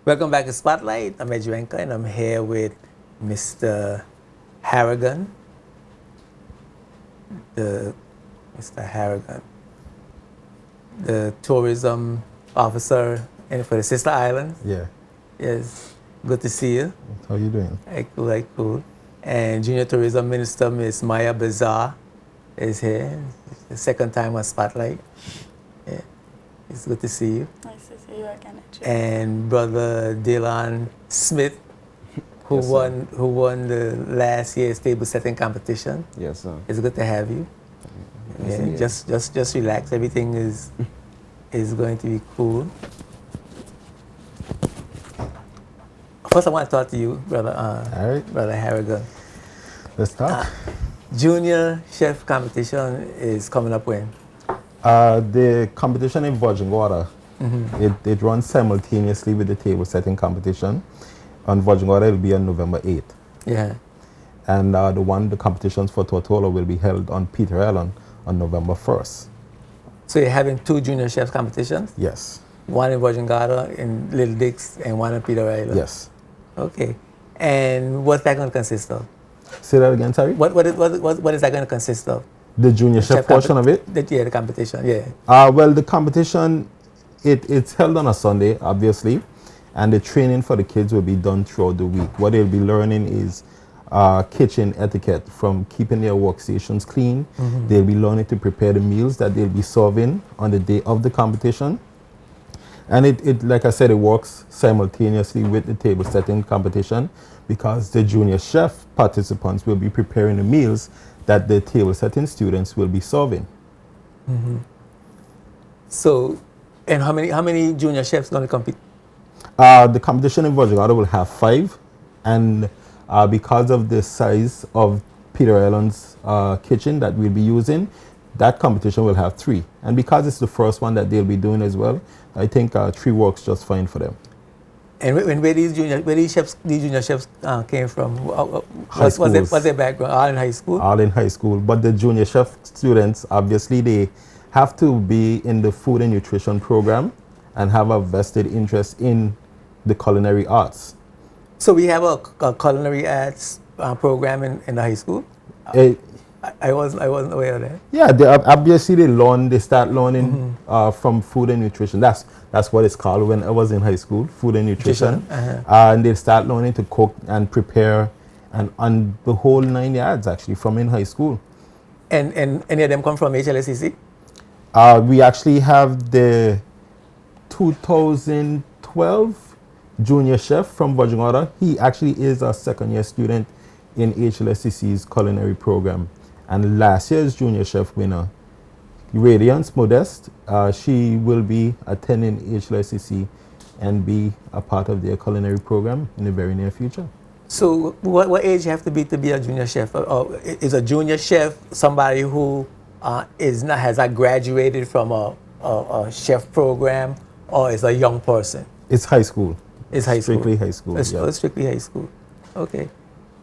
Welcome back to Spotlight. I'm Edjuenka and I'm here with Mr. Harrigan. Mr. Harrigan, the tourism officer for the Sister Islands. Yeah. Yes, good to see you. How you doing? Cool. And Junior Tourism Minister Ms. Maya Bazar is here. It's the second time on Spotlight. Yeah, it's good to see you. Nice to see you again, Edju. And Brother Dylan Smith, who Yes, won the last year's table setting competition. Yes, sir. It's good to have you. Yes, Yeah, it is. just relax. Everything is going to be cool. First, I want to talk to you, brother. All right. Brother Harrigan. Let's talk. Junior chef competition is coming up when? The competition in Virgin Water, it runs simultaneously with the table setting competition. On Virgin Water, it will be on November 8th. Yeah. And the competitions for Tortola will be held on Peter Island on November 1st. So you're having two junior chef competitions? Yes. One in Virgin Gorda in Little Dix and one in Peter Island? Yes. Okay. And what's that going to consist of? Say that again, sorry? What is that going to consist of? The junior chef portion of it? The competition, yeah. Well, the competition, it's held on a Sunday, obviously, and the training for the kids will be done throughout the week. What they'll be learning is kitchen etiquette, from keeping their workstations clean. They'll be learning to prepare the meals that they'll be serving on the day of the competition. And it like I said, it works simultaneously with the table setting competition, because the junior chef participants will be preparing the meals that the table setting students will be serving. So, and how many junior chefs going to compete? The competition in Virgin Gorda will have 5, and because of the size of Peter Island's kitchen that we'll be using, that competition will have 3. And because it's the first one that they'll be doing as well, I think 3 works just fine for them. And where these junior chefs came from? What's their background? All in high school? All in high school. But the junior chef students, obviously, they have to be in the food and nutrition program and have a vested interest in the culinary arts. So we have a culinary arts program in the high school? I wasn't aware of that. Yeah, obviously they start learning from food and nutrition. That's what it's called when I was in high school, food and nutrition. And they start learning to cook and prepare and the whole 9 yards actually from in high school. And any of them come from HLSCC? We actually have the 2012 junior chef from Virgin Gorda. He actually is a second-year student in HLSCC's culinary program. And last year's junior chef winner, Radiance Modest, she will be attending HLSCC and be a part of their culinary program in the very near future. So what age you have to be a junior chef? Or is a junior chef somebody who has graduated from a chef program, or is a young person? It's high school. It's high school. Strictly high school. It's strictly high school. Okay.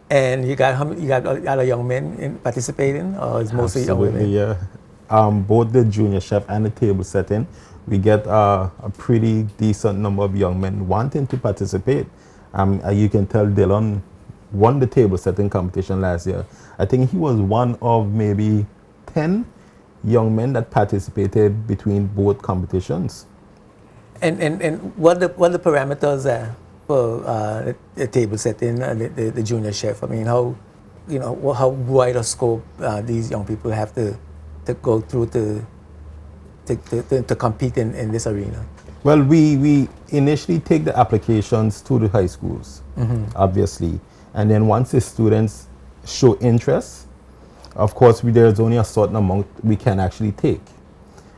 And you got a lot of young men participating, or is mostly young women? Yeah. Both the junior chef and the table setting, we get a pretty decent number of young men wanting to participate. You can tell Dylan won the table setting competition last year. I think he was one of maybe 10 young men that participated between both competitions. And what the parameters are for the table setting, the junior chef? I mean, how wide a scope these young people have to go through to compete in this arena? Well, we initially take the applications to the high schools, obviously. And then once the students show interest, of course, there's only a certain amount we can actually take.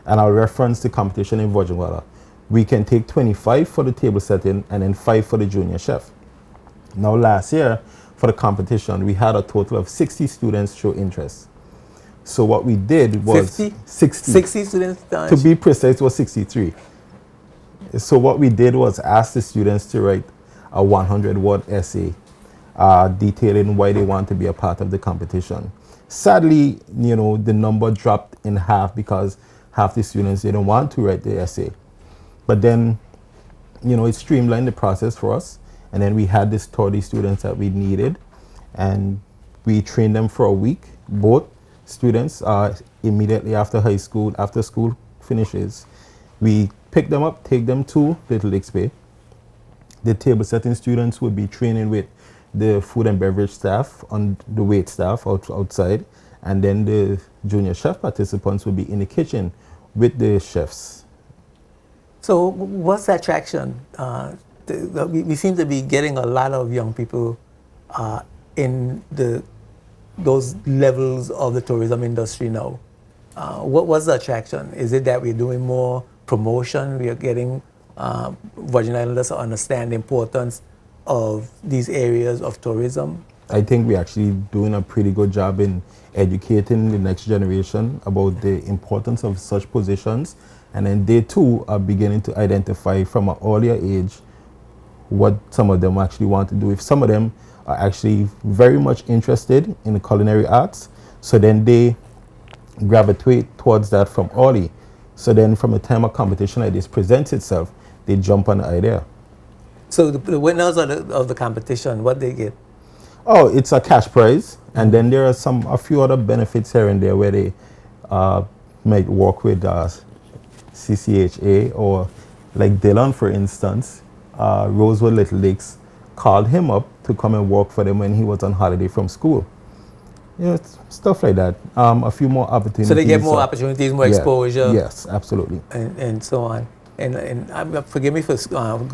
And I'll reference the competition in Virgin Gorda. We can take 25 for the table setting and then 5 for the junior chef. Now, last year, for the competition, we had a total of 60 students show interest. So what we did was 60 students? To be precise, it was 63. So what we did was ask the students to write a 100-word essay detailing why they want to be a part of the competition. Sadly, the number dropped in half because half the students didn't want to write the essay. But then it streamlined the process for us. And then we had this 30 students that we needed, and we trained them for a week. Both students immediately after high school, after school finishes, we pick them up, take them to Little Lakes Bay. The table setting students would be training with the food and beverage staff, on the wait staff outside, and then the junior chef participants would be in the kitchen with the chefs. So what's the attraction? We seem to be getting a lot of young people in those levels of the tourism industry now. What's the attraction? Is it that we're doing more promotion? We are getting Virgin Islanders to understand the importance of these areas of tourism? I think we're actually doing a pretty good job in educating the next generation about the importance of such positions. And then they too are beginning to identify from an earlier age what some of them actually want to do. If some of them are actually very much interested in the culinary arts, so then they gravitate towards that from early. So then from the time a competition like this presents itself, they jump on the idea. So the winners of the competition, what they get? Oh, it's a cash prize, and then there are a few other benefits here and there where they might work with CCHA, or like Dylan, for instance. Rosewood Little Lakes called him up to come and work for them when he was on holiday from school. Stuff like that. A few more opportunities. So they get more opportunities, more exposure. Yes, absolutely. And so on. And forgive me for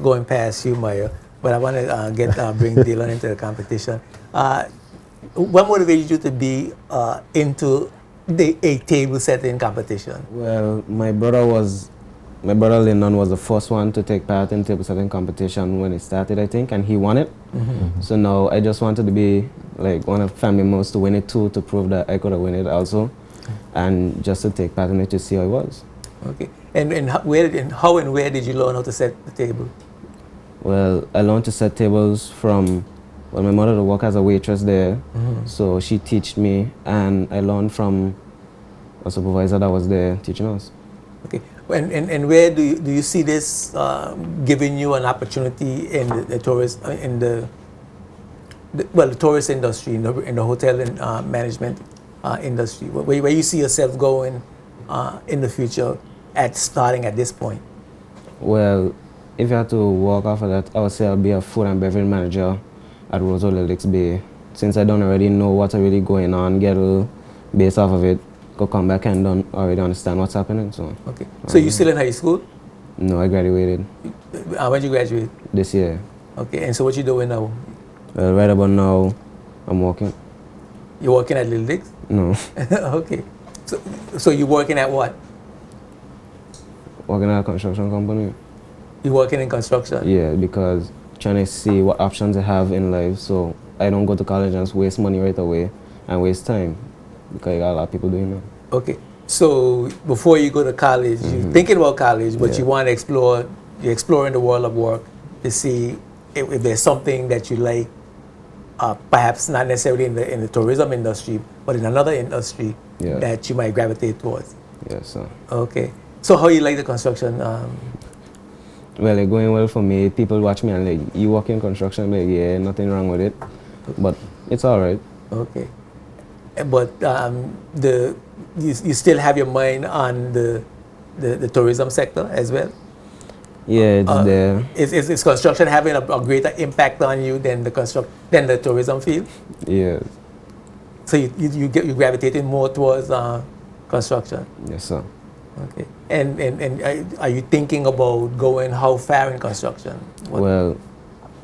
going past you, Maya, but I want to bring Dylan into the competition. What motivated you to be into a table setting competition? Well, my brother Lyndon was the first one to take part in table setting competition when it started, I think, and he won it. Mm-hmm. So now I just wanted to be like one of the family members to win it too, to prove that I could have won it also, and just to take part in it to see how it was. Okay. And how and where did you learn how to set the table? Well, I learned to set tables from, well, my mother worked as a waitress there, mm-hmm. so she taught me, and I learned from a supervisor that was there teaching us. Okay. And where do you see this giving you an opportunity in the tourist the tourist industry, in the hotel and management industry, where you see yourself going in the future starting at this point? Well, if you had to walk off of that, I would say I'll be a food and beverage manager at Rosewood Little Lakes Bay. Since I don't already know what's really going on, get a little base off of it, go come back and don't already understand what's happening. So okay. So you still in high school? No, I graduated. When did you graduate? This year. Okay. And so what you doing now? Well, right about now, I'm working. You're working at Little Lakes? No. Okay. So you're working at what? Working at a construction company. You're working in construction? Yeah, because trying to see what options I have in life, so I don't go to college and just waste money right away and waste time, because you got a lot of people doing that. Okay. So before you go to college, mm-hmm. you're thinking about college, but you want to explore, you're exploring the world of work to see if there's something that you like, perhaps not necessarily in the tourism industry, but in another industry that you might gravitate towards. Yes, sir. Okay. So how you like the construction? Well, it's going well for me. People watch me and like, you work in construction? I'm like, yeah, nothing wrong with it. But it's all right. Okay. But you still have your mind on the tourism sector as well? Yeah, it's there. Is construction having a greater impact on you than the tourism field? Yeah. So you gravitating more towards construction? Yes, sir. Okay. And are you thinking about going how far in construction? Well,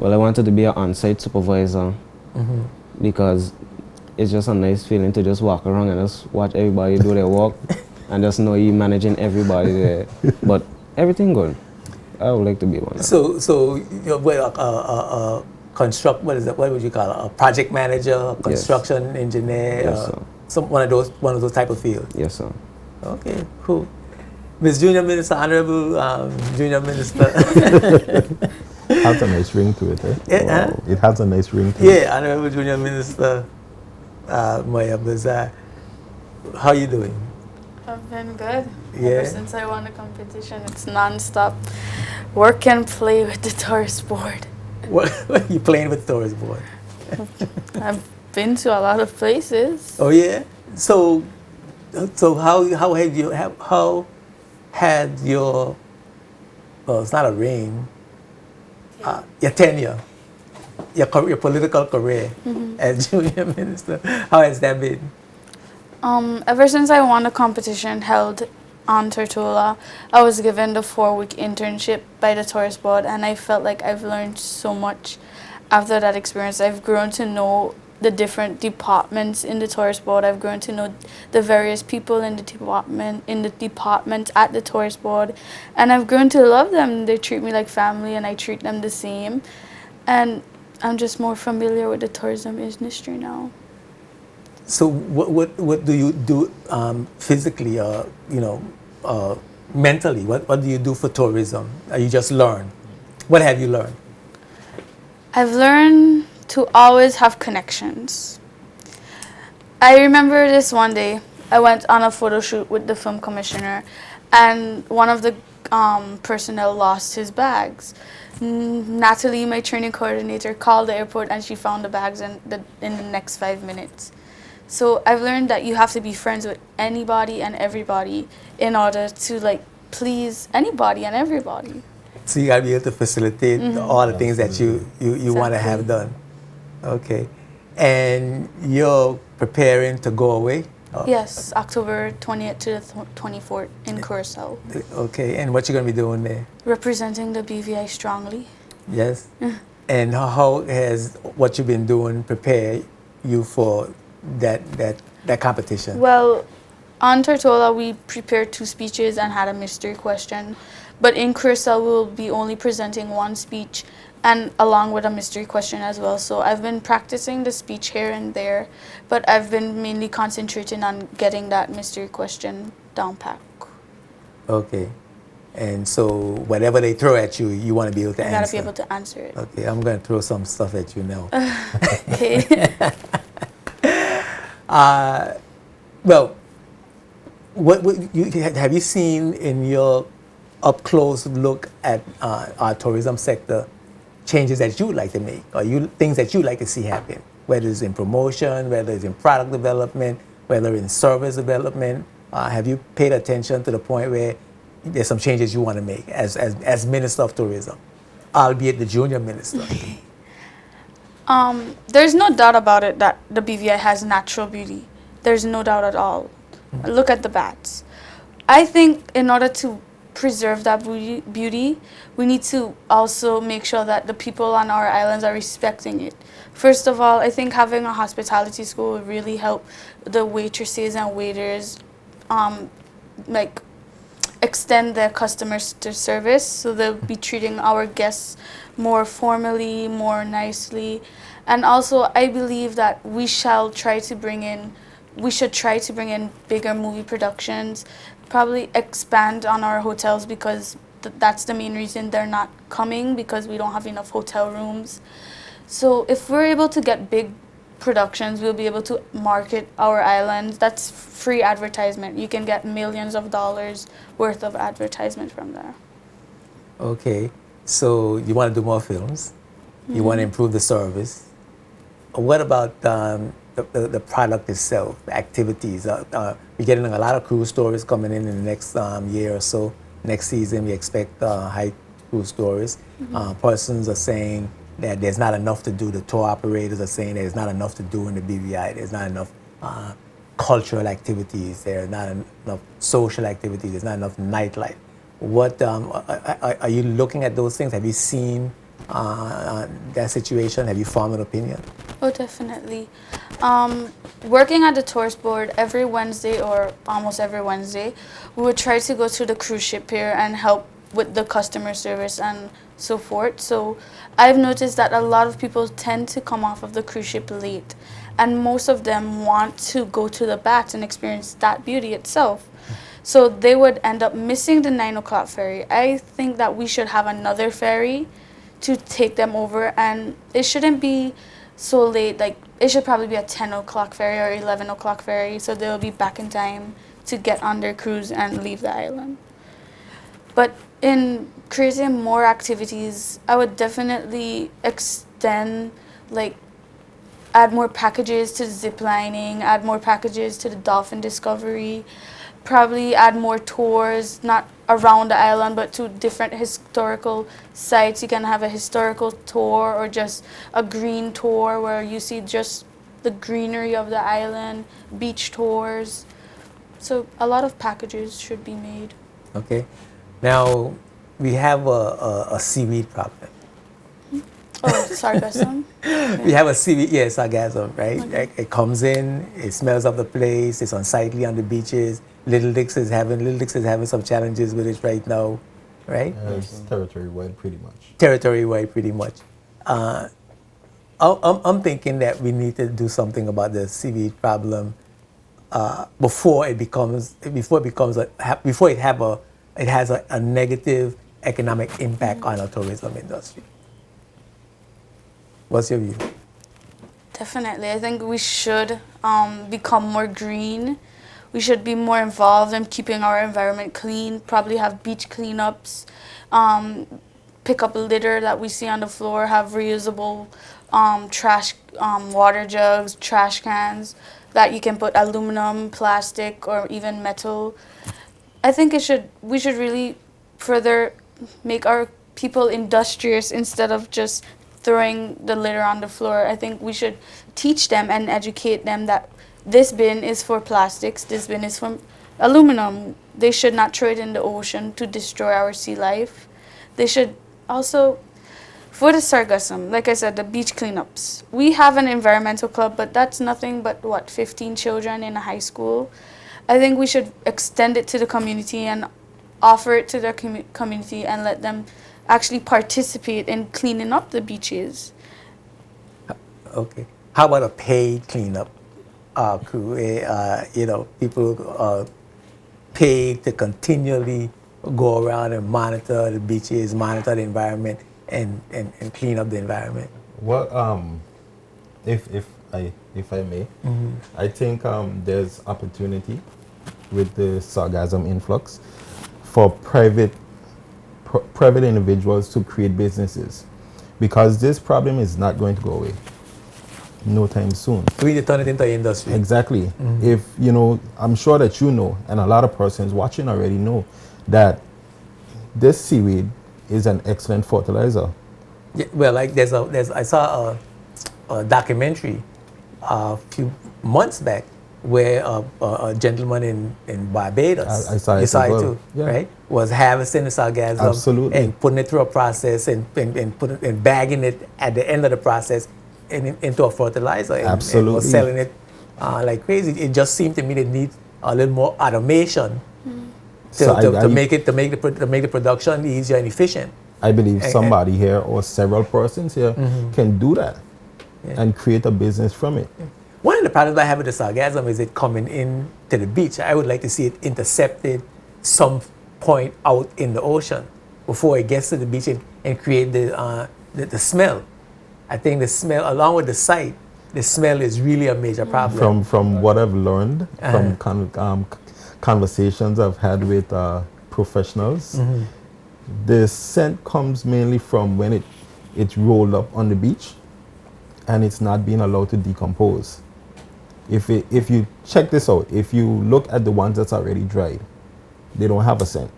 I wanted to be an on-site supervisor, mm-hmm. because it's just a nice feeling to just walk around and just watch everybody do their work and just know you managing everybody there. But everything good. I would like to be one. So you're what is that? What would you call it? A project manager, a construction engineer, yes, one of those type of fields. Yes, sir. Okay, cool. Ms. Junior Minister, Honorable Junior Minister. It has a nice ring to it, eh? Wow. It has a nice ring to it. Yeah, Honorable Junior Minister Maya Bazar. How are you doing? I've been good. Yeah. Ever since I won the competition, it's non-stop Work and play with the tourist board. What are you playing with the tourist board? I've been to a lot of places. Oh yeah. So how have you how had your well, it's not a reign, your tenure, your political career as junior minister, how has that been? Ever since I won the competition held on Tortola, I was given the 4-week internship by the tourist board, and I felt like I've learned so much after that experience. I've grown to know the different departments in the tourist board. I've grown to know the various people in the department at the tourist board, and I've grown to love them. They treat me like family, and I treat them the same. And I'm just more familiar with the tourism industry now. So what do you do physically or mentally? What do you do for tourism? You just learn. What have you learned? I've learned to always have connections. I remember this one day, I went on a photo shoot with the film commissioner, and one of the personnel lost his bags. Natalie, my training coordinator, called the airport and she found the bags in the next 5 minutes. So I've learned that you have to be friends with anybody and everybody in order to please anybody and everybody. So you gotta be able to facilitate all the things that you want to Exactly. have done. Okay. And you're preparing to go away? Yes, October 20th to the 24th in Curacao. Okay. And what you gonna be doing there? Representing the BVI strongly. Yes. And how has what you've been doing prepare you for that competition? Well, on Tortola, we prepared 2 speeches and had a mystery question. But in Curacao, we will be only presenting 1 speech and along with a mystery question as well. So I've been practicing the speech here and there, but I've been mainly concentrating on getting that mystery question down pat. Okay. And so whatever they throw at you, you want to be able to You answer. gotta be able to answer it. Okay, I'm going to throw some stuff at you now. Okay. Well, what have you seen in your up close look at our tourism sector changes that you would like to make, or things that you would like to see happen, whether it's in promotion, whether it's in product development, whether in service development? Have you paid attention to the point where there's some changes you want to make as Minister of Tourism, albeit the junior minister? There's no doubt about it that the BVI has natural beauty. There's no doubt at all. Look at the bats. I think in order to preserve that beauty, we need to also make sure that the people on our islands are respecting it. First of all, I think having a hospitality school would really help the waitresses and waiters extend their customer service, so they'll be treating our guests more formally, more nicely. And also, I believe that we should try to bring in bigger movie productions, probably expand on our hotels, because that's the main reason they're not coming, because we don't have enough hotel rooms. So if we're able to get big productions, we'll be able to market our island. That's free advertisement. You can get millions of dollars worth of advertisement from there. Okay, so you want to do more films, you want to improve the service. What about the product itself, the activities? We're getting a lot of cruise stories coming in the next year or so. Next season, we expect high cruise stories. Persons are saying that there's not enough to do. The tour operators are saying there's not enough to do in the BVI. There's not enough cultural activities. There's not enough social activities. There's not enough nightlife. What are you looking at those things? Have you seen that situation? Have you formed an opinion? Oh, definitely. Working at the tourist board every Wednesday, or almost every Wednesday, we would try to go to the cruise ship pier and help with the customer service and so forth. So I've noticed that a lot of people tend to come off of the cruise ship late, and most of them want to go to the bats and experience that beauty itself. So they would end up missing the 9 o'clock ferry. I think that we should have another ferry to take them over, and it shouldn't be so late. Like, it should probably be a 10 o'clock ferry or 11 o'clock ferry, so they'll be back in time to get on their cruise and leave the island. But in creating more activities. I would definitely extend, like, add more packages to zip lining, add more packages to the dolphin discovery, probably add more tours, not around the island, but to different historical sites. You can have a historical tour or just a green tour where you see just the greenery of the island, beach tours. So a lot of packages should be made. Okay. Now, we have a seaweed problem. Oh, sargassum? We have a seaweed, yes, sargassum, right? Okay. It comes in, it smells of the place, it's unsightly on the beaches. Little Dix is having some challenges with it right now, right? It's territory-wide pretty much. Territory-wide, pretty much. I'm thinking that we need to do something about the seaweed problem before it has a negative economic impact on our tourism industry. What's your view? Definitely. I think we should become more green. We should be more involved in keeping our environment clean, probably have beach cleanups, pick up litter that we see on the floor, have reusable trash, water jugs, trash cans that you can put aluminum, plastic, or even metal. I think we should really further make our people industrious instead of just throwing the litter on the floor. I think we should teach them and educate them that this bin is for plastics, this bin is for aluminum. They should not throw it in the ocean to destroy our sea life. They should also, for the sargassum, like I said, the beach cleanups. We have an environmental club, but that's nothing but, 15 children in a high school. I think we should extend it to the community and offer it to the community and let them actually participate in cleaning up the beaches. Okay. How about a paid cleanup crew? People paid to continually go around and monitor the beaches, monitor the environment, and clean up the environment. Well, if I may, I think there's opportunity with the sargassum influx for private individuals to create businesses, because this problem is not going to go away no time soon. So we need to turn it into an industry. Exactly. If I'm sure that and a lot of persons watching already know that this seaweed is an excellent fertilizer. Yeah, well, like I saw a documentary a few months back where a gentleman in Barbados, I saw it you as saw well. it too, Yeah. right? Was harvesting the sargassum Absolutely. and putting it through a process and bagging it at the end of the process into a fertilizer and Absolutely. was selling it like crazy. It just seemed to me they need a little more automation to make the production easier and efficient. I believe somebody here or several persons here can do that and create a business from it. One of the problems I have with the sargassum is it coming in to the beach. I would like to see it intercepted some point out in the ocean before it gets to the beach and create the smell. I think the smell, along with the sight, the smell is really a major problem. From what I've learned from conversations I've had with professionals, the scent comes mainly from when it's rolled up on the beach and it's not being allowed to decompose. If you check this out, if you look at the ones that's already dried, they don't have a scent.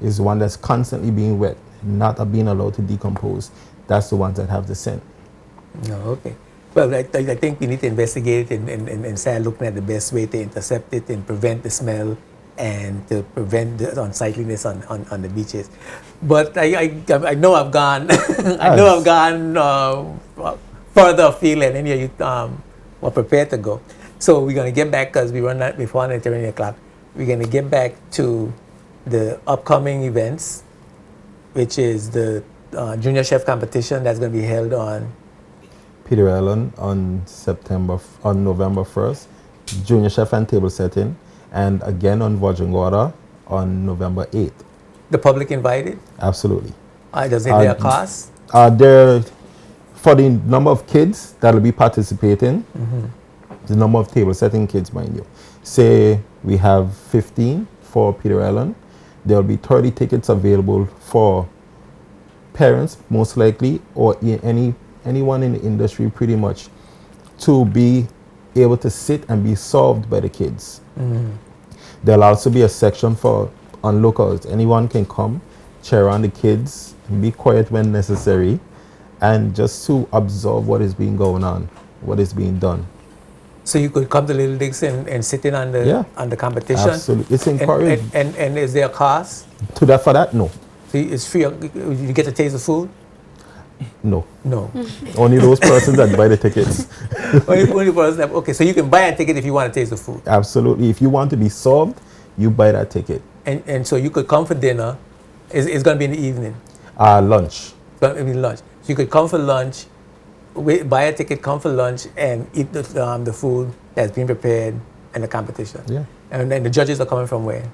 It's the one that's constantly being wet, not being allowed to decompose. That's the ones that have the scent. No, okay. Well, I think we need to investigate it and start looking at the best way to intercept it and prevent the smell and to prevent the unsightliness on the beaches. But I know I've gone further afield and any of you were prepared to go. So we're going to get back, because we run out before 9:30 o'clock. We're going to get back to the upcoming events, which is the junior chef competition that's going to be held on Peter Island on November 1st, junior chef and table setting, and again on Virgin Water on November 8th. the public invited. Absolutely. Does it have a cost? There, for the number of kids that will be participating, the number of table setting kids, mind you. Say we have 15 for Peter Island, there'll be 30 tickets available for parents, most likely, or anyone in the industry pretty much, to be able to sit and be solved by the kids. There'll also be a section for onlookers. Anyone can come, cheer on the kids, be quiet when necessary, and just to observe what is being going on, what is being done. So you could come to Little Digs and sit in on the competition. Absolutely, it's encouraged. And is there a cost? For that, no. So it's free. You get to taste the food. No. No. Only those persons that buy the tickets. only person that, okay, so you can buy a ticket if you want to taste the food. Absolutely. If you want to be solved, you buy that ticket. And so you could come for dinner. It's going to be in the evening. Lunch. I mean lunch. So you could come for lunch, buy a ticket, come for lunch, and eat the food that's being prepared in the competition. Yeah. And then the judges are coming from where?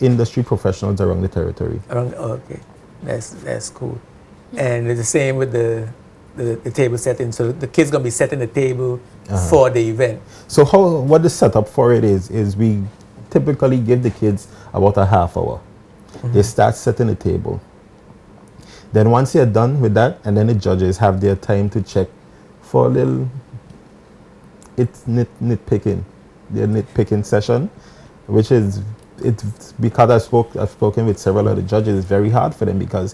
Industry professionals around the territory. Okay, that's cool. And it's the same with the table setting. So the kids gonna be setting the table for the event. So what the setup for it is we typically give the kids about a half hour. They start setting the table. Then once they're done with that, and then the judges have their time to check for a little, it's nitpicking, their nitpicking session, which is, it's because I've spoken with several of the judges, it's very hard for them because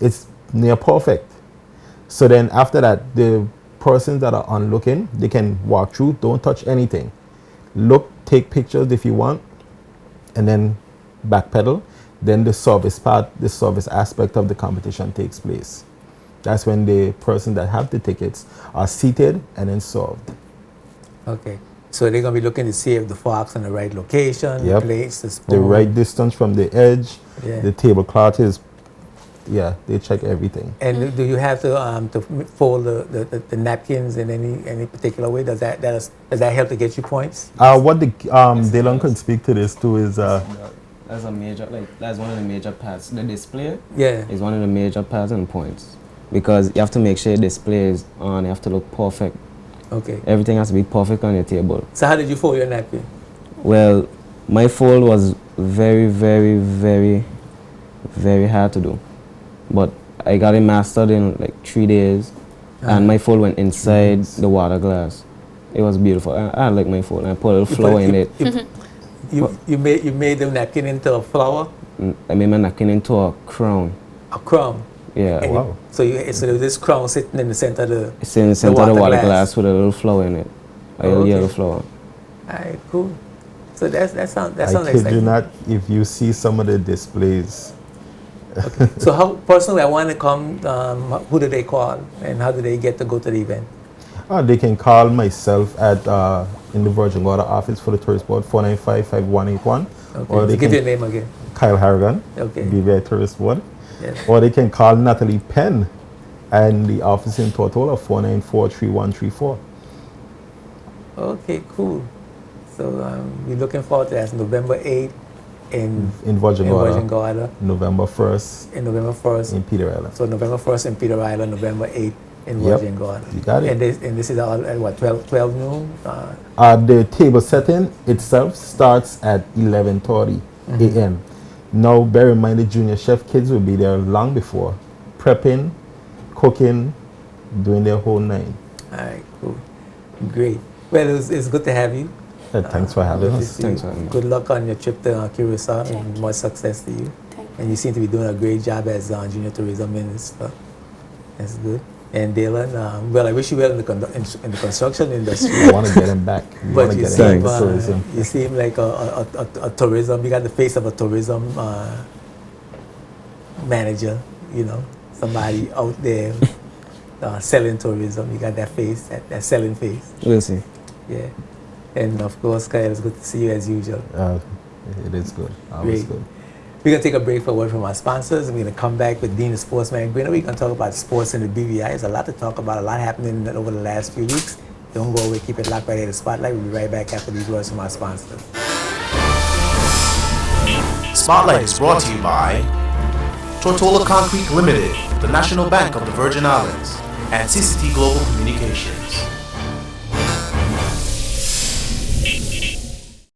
it's near perfect. So then after that, the persons that are onlooking, they can walk through, don't touch anything. Look, take pictures if you want, and then backpedal. Then the service aspect of the competition takes place. That's when the person that have the tickets are seated and then served. Okay. So they're going to be looking to see if the fork's in the right location, the plates, the spoon. The right distance from the edge, the tablecloth is, they check everything. And do you have to fold the napkins in any particular way? Does that help to get you points? What Dylan can speak to this too is that's that's one of the major parts. The display is one of the major parts and points, because you have to make sure the display is on. You have to look perfect. Okay. Everything has to be perfect on your table. So how did you fold your napkin? Well, my fold was very, very, very, very hard to do, but I got it mastered in like 3 days, and my fold went inside the water glass. It was beautiful. I like my fold. I put a little flour in it. You made the napkin into a flower? I made my napkin into a crown. A crown? Yeah. And wow. So there was this crown sitting in the center of the It's in the center of the water glass with a little flower in it. A little yellow flower. All right, cool. So that sounds I kid exciting. you not, if you see some of the displays. Okay. So how personally I want to come, who do they call and how do they get to go to the event? They can call myself at in the Virgin Water office for the tourist board, 495-5181. Okay. Or they Give can, your name again. Kyle Harrigan, Okay. Bvitb tourist board. Yes. Or they can call Natalie Penn and the office in Tortola, 494-3134. Okay, cool. So we're looking forward to that. It's November 8th in Virgin Gorda. November 1st In November 1st. in Peter Island. So November 1st in Peter Island, November 8th in Virgin Gorda. You got it. And this is all at what, 12 noon? The table setting itself starts at 11:30 a.m. Now, bear in mind the junior chef kids will be there long before, prepping, cooking, doing their whole nine. All right, cool. Great. Well, it's good to have you. Thanks for having Good to us. see Thanks you. for having me. Good luck on your trip to Curacao and much success to you. Thank you. And you seem to be doing a great job as Junior Tourism Minister. That's good. And Dylan, well, I wish you well in the construction industry. I want to get him back. We But want to you get seem, him back. Tourism. you seem like a tourism, you got the face of a tourism manager, you know, somebody out there selling tourism. You got that face, that selling face. We'll see. Yeah. And of course, Kyle, it's good to see you as usual. It is good. Always Great. good. We're going to take a break for a word from our sponsors. We're going to come back with Dean, the sportsman. We're going to talk about sports in the BVI. There's a lot to talk about, a lot happening over the last few weeks. Don't go away. Keep it locked right here at the Spotlight. We'll be right back after these words from our sponsors. Spotlight is brought to you by Tortola Concrete Limited, the National Bank of the Virgin Islands, and CCT Global Communications.